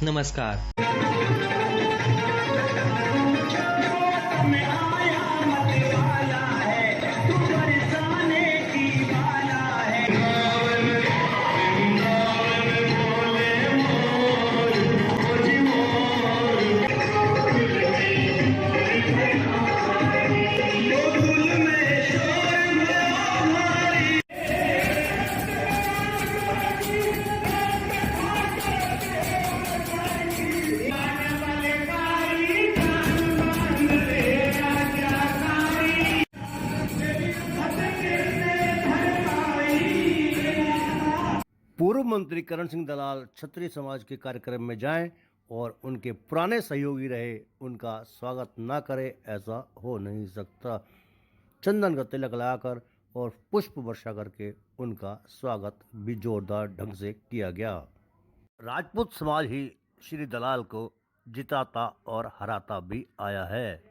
नमस्कार। पूर्व मंत्री करण सिंह दलाल क्षत्रिय समाज के कार्यक्रम में जाएं और उनके पुराने सहयोगी रहे उनका स्वागत ना करे, ऐसा हो नहीं सकता। चंदन का तिलक लगाकर और पुष्प वर्षा करके उनका स्वागत भी जोरदार ढंग से किया गया। राजपूत समाज ही श्री दलाल को जिताता और हराता भी आया है।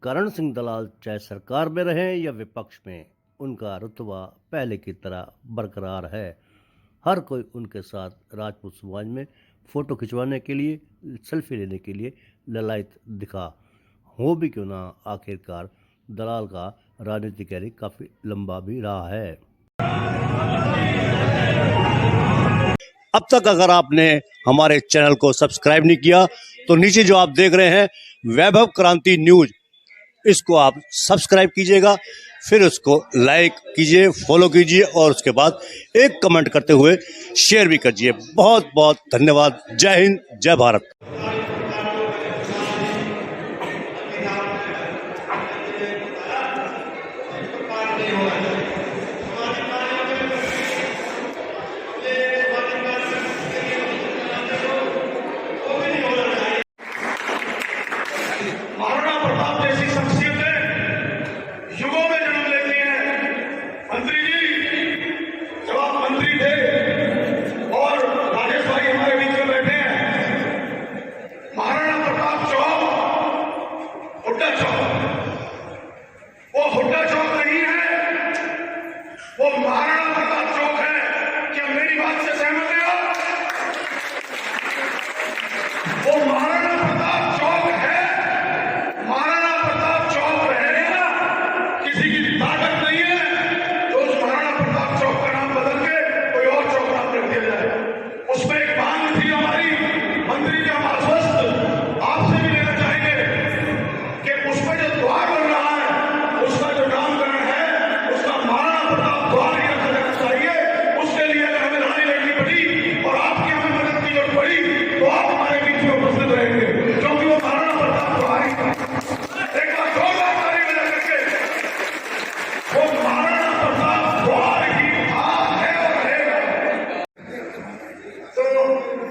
करण सिंह दलाल चाहे सरकार में रहें या विपक्ष में, उनका रुतबा पहले की तरह बरकरार है। हर कोई उनके साथ राजपूत समाज में फोटो खिंचवाने के लिए, सेल्फी लेने के लिए ललायत दिखा। हो भी क्यों ना, आखिरकार दलाल का राजनीतिक कैरियर काफी लंबा भी रहा है। अब तक अगर आपने हमारे चैनल को सब्सक्राइब नहीं किया तो नीचे जो आप देख रहे हैं वैभव क्रांति न्यूज, इसको आप सब्सक्राइब कीजिएगा, फिर उसको लाइक कीजिए, फॉलो कीजिए और उसके बाद एक कमेंट करते हुए शेयर भी कीजिए। बहुत बहुत धन्यवाद। जय हिंद, जय भारत।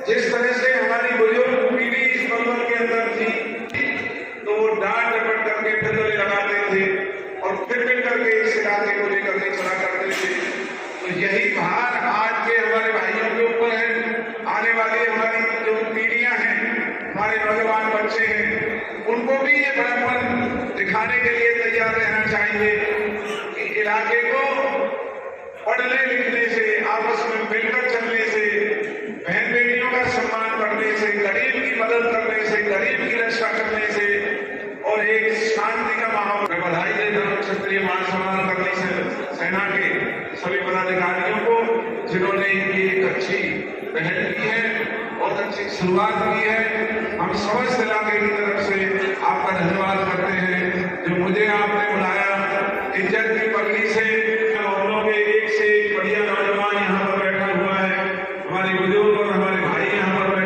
जिस तरह से हमारी बुजुर्ग पीढ़ी इस मंदिर के अंदर थी, तो वो डांट डपट करके फिर लगाते थे और फिर करके इस इलाके को लेकर के चला करते थे। तो यही भार आज के हमारे भाइयों के ऊपर है। आने वाली हमारी जो पीढ़ियां हैं, हमारे नौजवान बच्चे हैं, उनको भी ये बड़ापन दिखाने के लिए तैयार रहना चाहिए कि इलाके को पढ़ने लिखने से, आपस में मिलकर चलने से, बहन बेटियों का सम्मान करने से, गरीब की मदद करने से, गरीब की रक्षा करने से और एक शांति का माहौल। मैं बधाई देता हूँ क्षत्रिय महासम्मान करने से सेना के सभी पदाधिकारियों को, जिन्होंने इनकी एक अच्छी पहल की है, बहुत अच्छी शुरुआत की है। हम समस्त इलाके की तरफ से आपका धन्यवाद करते हैं जो मुझे आपने बुलाया। इज्जत की पगड़ी से हम लोग एक से एक बढ़िया नौजवान यहाँ पर बैठा हुआ है, हमारे बुजुर्ग और हमारे भाई यहाँ पर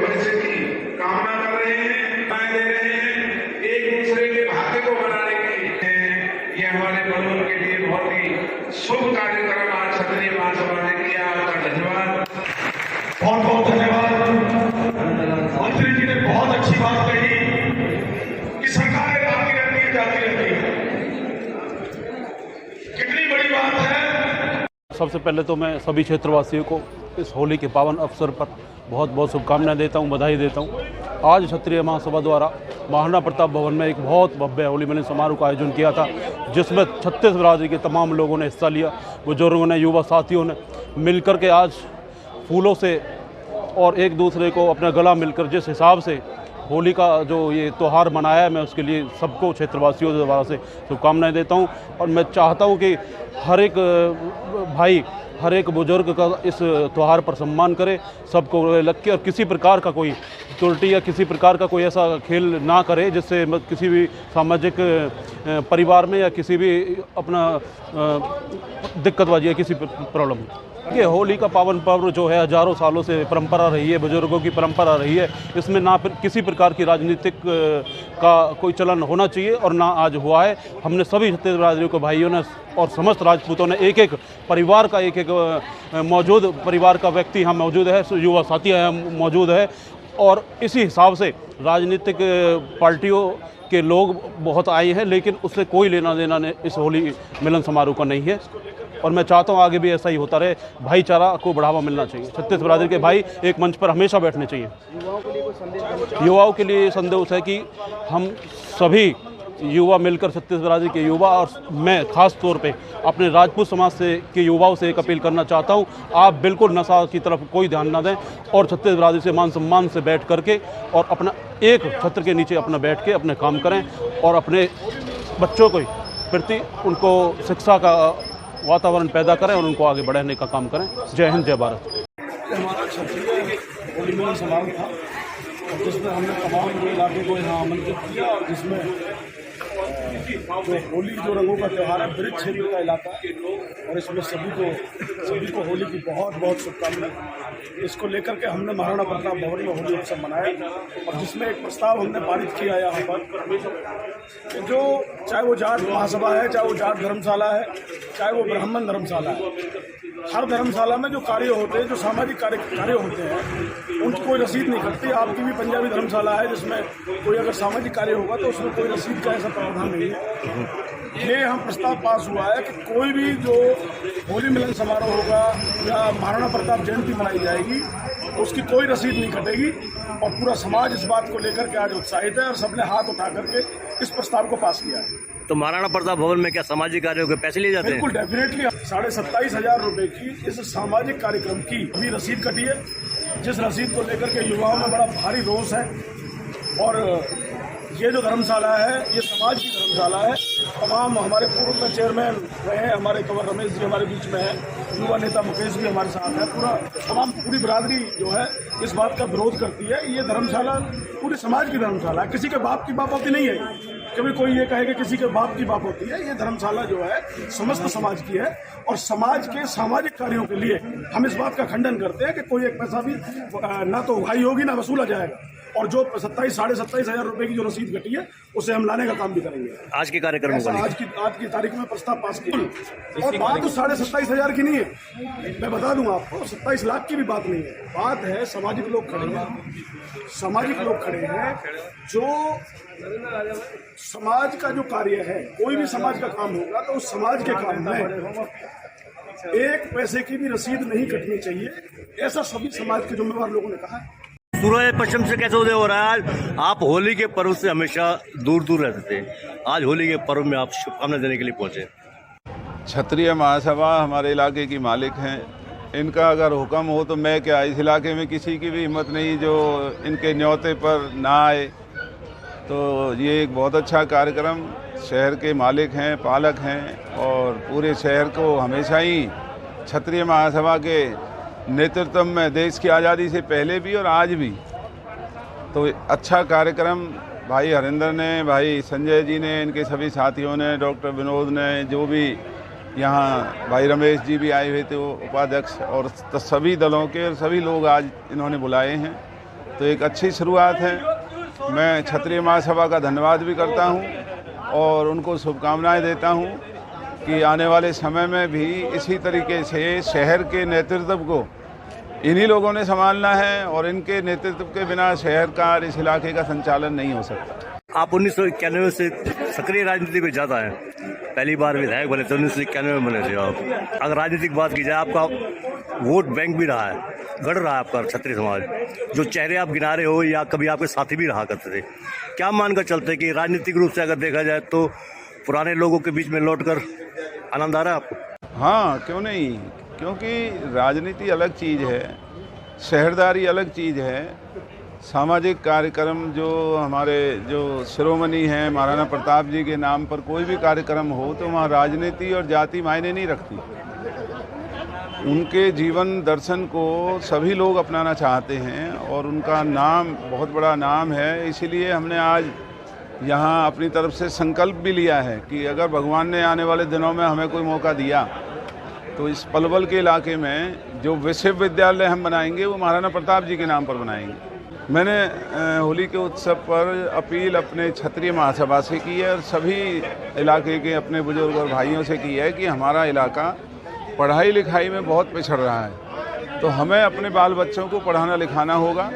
भविष्य की कामना कर रहे हैं, दे रहे हैं, एक दूसरे के भाग्य को बनाने के लिए ये हमारे बलून के लिए बहुत ही शुभ कार्यक्रम आज क्षत्रिय महासभा ने किया। आपका धन्यवाद, बहुत बहुत धन्यवाद। मंत्री जी ने बहुत अच्छी बात कही कि सरकारें आती रहती है, जाती रहती है, कितनी बड़ी बात है। सबसे पहले तो मैं सभी क्षेत्रवासियों को इस होली के पावन अवसर पर बहुत बहुत शुभकामनाएं देता हूं, बधाई देता हूं। आज क्षत्रिय महासभा द्वारा महाराणा प्रताप भवन में एक बहुत भव्य होली मिलन समारोह का आयोजन किया था, जिसमें 36 बिरादरी के तमाम लोगों ने हिस्सा लिया। बुजुर्गों ने, युवा साथियों ने मिलकर के आज फूलों से और एक दूसरे को अपना गला मिलकर जिस हिसाब से होली का जो ये त्यौहार मनाया है, मैं उसके लिए सबको क्षेत्रवासियों द्वारा से शुभकामनाएं देता हूं। और मैं चाहता हूं कि हर एक भाई, हर एक बुजुर्ग का इस त्यौहार पर सम्मान करे, सबको लग के, और किसी प्रकार का कोई त्रुटि या किसी प्रकार का कोई ऐसा खेल ना करे जिससे किसी भी सामाजिक परिवार में या किसी भी अपना दिक्कतबाजी या किसी प्रॉब्लम हो। ये होली का पावन पर्व जो है हजारों सालों से परंपरा रही है, बुजुर्गों की परंपरा रही है। इसमें ना किसी प्रकार की राजनीतिक का कोई चलन होना चाहिए और ना आज हुआ है। हमने सभी छत्तीस बिरादरियों को, भाइयों ने और समस्त राजपूतों ने एक एक परिवार का, एक एक मौजूद परिवार का व्यक्ति यहाँ मौजूद है, युवा साथी यहाँ मौजूद है, और इसी हिसाब से राजनीतिक पार्टियों के लोग बहुत आए हैं, लेकिन उससे कोई लेना देना इस होली मिलन समारोह का नहीं है। और मैं चाहता हूँ आगे भी ऐसा ही होता रहे, भाईचारा को बढ़ावा मिलना चाहिए। छत्तीस बिरादरी के भाई एक मंच पर हमेशा बैठने चाहिए। युवाओं के लिए संदेश है कि हम सभी युवा मिलकर, छत्तीस बिरादरी के युवा और मैं खास तौर पे अपने राजपूत समाज से के युवाओं से एक अपील करना चाहता हूँ, आप बिल्कुल नशा की तरफ कोई ध्यान ना दें और छत्तीस बिरादरी से मान सम्मान से बैठ करके और अपना एक छत्र के नीचे अपना बैठ के अपने काम करें और अपने बच्चों को प्रति उनको शिक्षा का वातावरण पैदा करें और उनको आगे बढ़ाने का काम करें। जय हिंद, जय भारत। हमारा क्षत्रिय होली मिलन समारोह था, जिसमें हमने तमाम जो इलाके को यहाँ आमंत्रित किया और जिसमें जो होली जो रंगों का त्यौहार है, ब्रिज क्षेत्र का इलाका, और इसमें सभी को होली की बहुत बहुत शुभकामनाएं। इसको लेकर के हमने महाराणा प्रताप भवन में होली उत्सव मनाया और जिसमें एक प्रस्ताव हमने पारित किया यहाँ पर, जो चाहे वो जाट महासभा है, चाहे वो जाट धर्मशाला है, चाहे वो ब्राह्मण धर्मशाला है, हर धर्मशाला में जो कार्य होते हैं, जो सामाजिक कार्य होते हैं, उनकी कोई रसीद नहीं कटती। आपकी भी पंजाबी धर्मशाला है जिसमें कोई अगर सामाजिक कार्य होगा तो उसमें कोई रसीद का ऐसा प्रावधान नहीं है। ये हम प्रस्ताव पास हुआ है कि कोई भी जो होली मिलन समारोह होगा या महाराणा प्रताप जयंती मनाई जाएगी, उसकी कोई रसीद नहीं कटेगी और पूरा समाज इस बात को लेकर के आज उत्साहित है और सबने हाथ उठा करके इस प्रस्ताव को पास किया है। तो महाराणा प्रताप भवन में क्या सामाजिक कार्यों के पैसे लिए जाते हैं? बिल्कुल, डेफिनेटली 27,500 रुपए की इस सामाजिक कार्यक्रम की भी रसीद कटी है, जिस रसीद को लेकर के युवाओं में बड़ा भारी रोष है। और ये जो धर्मशाला है, ये समाज की धर्मशाला है। तमाम हमारे पूर्व में चेयरमैन रहे हैं, हमारे कंवर रमेश जी हमारे बीच में है, युवा नेता मुकेश भी हमारे साथ है। पूरी बिरादरी जो है इस बात का विरोध करती है। ये धर्मशाला पूरे समाज की धर्मशाला है, किसी के बाप की बापौती नहीं है। कभी कोई ये कहे कि किसी के बाप की बापौती है, ये धर्मशाला जो है समस्त समाज की है और समाज के सामाजिक कार्यों के लिए हम इस बात का खंडन करते हैं कि कोई एक पैसा भी ना तो उगाही होगी ना वसूला जाएगा। और जो 27,500 रुपए की जो रसीद घटी है उसे हम लाने का काम भी करेंगे। आज के कार्यक्रम में आज की तारीख में प्रस्ताव पास किया और बात तो 27,500 की नहीं है, मैं बता दूंगा आपको, 27 लाख की भी बात नहीं है। बात है सामाजिक लोग खड़े हैं जो समाज का जो कार्य है, कोई भी समाज का काम होगा तो उस समाज के काम में एक पैसे की भी रसीद नहीं कटनी चाहिए, ऐसा सभी समाज के जिम्मेवार लोगों ने कहा है। सूरज पश्चिम से कैसे उदय हो रहा है? आप होली के पर्व से हमेशा दूर दूर रहते थे, आज होली के पर्व में आप शुभकामनाएं देने के लिए पहुंचे। क्षत्रिय महासभा हमारे इलाके की मालिक हैं, इनका अगर हुक्म हो तो मैं क्या, इस इलाके में किसी की भी हिम्मत नहीं जो इनके न्योते पर ना आए। तो ये एक बहुत अच्छा कार्यक्रम, शहर के मालिक हैं, पालक हैं और पूरे शहर को हमेशा ही क्षत्रिय महासभा के नेतृत्व में देश की आज़ादी से पहले भी और आज भी तो अच्छा कार्यक्रम भाई हरिंदर ने, भाई संजय जी ने, इनके सभी साथियों ने, डॉक्टर विनोद ने, जो भी यहाँ भाई रमेश जी भी आए हुए थे वो उपाध्यक्ष, और सभी दलों के और सभी लोग आज इन्होंने बुलाए हैं तो एक अच्छी शुरुआत है। मैं क्षत्रिय महासभा का धन्यवाद भी करता हूं और उनको शुभकामनाएं देता हूं कि आने वाले समय में भी इसी तरीके से शहर के नेतृत्व को इन्हीं लोगों ने संभालना है और इनके नेतृत्व के बिना शहर का, इस इलाके का संचालन नहीं हो सकता। आप 1991 से सक्रिय राजनीति में जाता है, पहली बार विधायक बने थे 1991 में बने थे आप। अगर राजनीतिक बात की जाए, आपका वोट बैंक भी रहा है, गढ़ रहा है आपका क्षत्रिय समाज, जो चेहरे आप गिना रहे हो या कभी आपके साथी भी रहा करते थे, क्या मानकर चलते कि राजनीतिक रूप से अगर देखा जाए तो पुराने लोगों के बीच में लौटकर आनंद आ रहा है आपको? हाँ, क्यों नहीं, क्योंकि राजनीति अलग चीज़ है, शहरदारी अलग चीज़ है। सामाजिक कार्यक्रम जो हमारे जो शिरोमणि हैं महाराणा प्रताप जी के नाम पर कोई भी कार्यक्रम हो तो वहाँ राजनीति और जाति मायने नहीं रखती। उनके जीवन दर्शन को सभी लोग अपनाना चाहते हैं और उनका नाम बहुत बड़ा नाम है। इसीलिए हमने आज यहाँ अपनी तरफ से संकल्प भी लिया है कि अगर भगवान ने आने वाले दिनों में हमें कोई मौका दिया तो इस पलवल के इलाके में जो विश्वविद्यालय हम बनाएंगे वो महाराणा प्रताप जी के नाम पर बनाएंगे। मैंने होली के उत्सव पर अपील अपने क्षत्रिय महासभा से की है और सभी इलाके के अपने बुजुर्ग और भाइयों से की है कि हमारा इलाका पढ़ाई लिखाई में बहुत पिछड़ रहा है, तो हमें अपने बाल बच्चों को पढ़ाना लिखाना होगा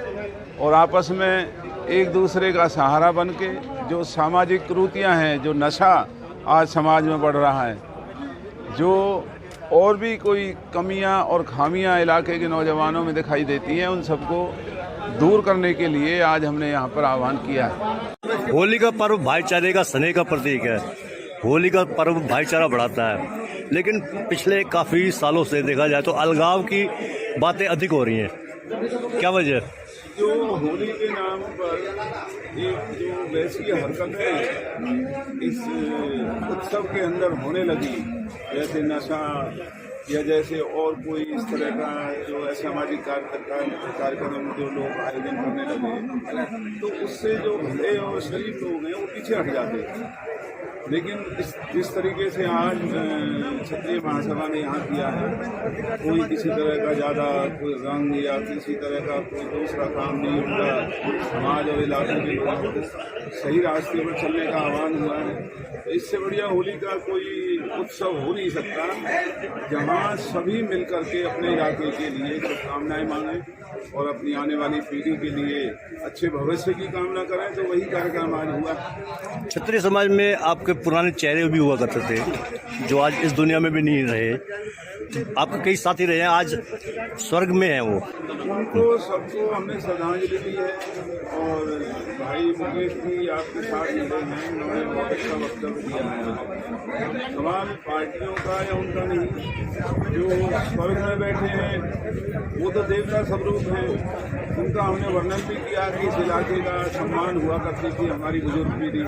और आपस में एक दूसरे का सहारा बन के जो सामाजिक कुरीतियाँ हैं, जो नशा आज समाज में बढ़ रहा है, जो और भी कोई कमियां और खामियां इलाके के नौजवानों में दिखाई देती हैं, उन सबको दूर करने के लिए आज हमने यहाँ पर आह्वान किया है। होली का पर्व भाईचारे का, स्नेह का प्रतीक है। होली का पर्व भाईचारा बढ़ाता है, लेकिन पिछले काफ़ी सालों से देखा जाए तो अलगाव की बातें अधिक हो रही हैं, क्या वजह? जो होली के नाम पर एक जो वैसी हरकतें इस उत्सव के अंदर होने लगी, जैसे नशा या जैसे और कोई इस तरह का जो असामाजिक कार्यक्रम जो लोग आयोजन करने लगे, तो उससे जो भले और शरीफ लोग हैं वो पीछे हट जाते हैं। लेकिन जिस तरीके से आज क्षत्रिय महासभा ने यहाँ किया है, कोई किसी तरह का ज़्यादा कोई रंग या किसी तरह का कोई दूसरा काम नहीं, उनका समाज और इलाके के लोगों को सही रास्ते पर चलने का आह्वान हुआ है। तो इससे बढ़िया होली का कोई उत्सव हो नहीं सकता जहाँ सभी मिलकर के अपने इलाके के लिए शुभकामनाएं मांगें और अपनी आने वाली पीढ़ी के लिए अच्छे भविष्य की कामना करें। तो वही कार्यक्रम आज हुआ। क्षत्रिय समाज में आपके पुराने चेहरे भी हुआ करते थे जो आज इस दुनिया में भी नहीं रहे, आपके कई साथी रहे हैं, आज स्वर्ग में हैं वो। उनको सबको हमने श्रद्धांजलि दी है और भाई मुकेश भी आपके साथ मिले हैं, उन्होंने बहुत अच्छा वक्तव्य दिया है। सवाल पार्टियों का या उनका नहीं, जो स्वर्ग में बैठे हैं वो तो देवता स्वरूप हैं, उनका हमने वर्णन भी किया कि इस इलाके का सम्मान हुआ करती थी हमारी बुजुर्ग पीढ़ी।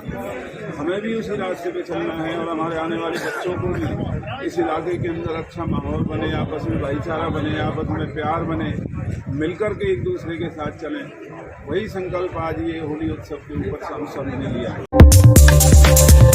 हमें भी उसी रास्ते पे चलना है और हमारे आने वाले बच्चों को भी इस इलाके के अंदर अच्छा माहौल बने, आपस में भाईचारा बने, आपस में प्यार बने, मिलकर के एक दूसरे के साथ चलें। वही संकल्प आज ये होली उत्सव के ऊपर हम सब ने लिया है।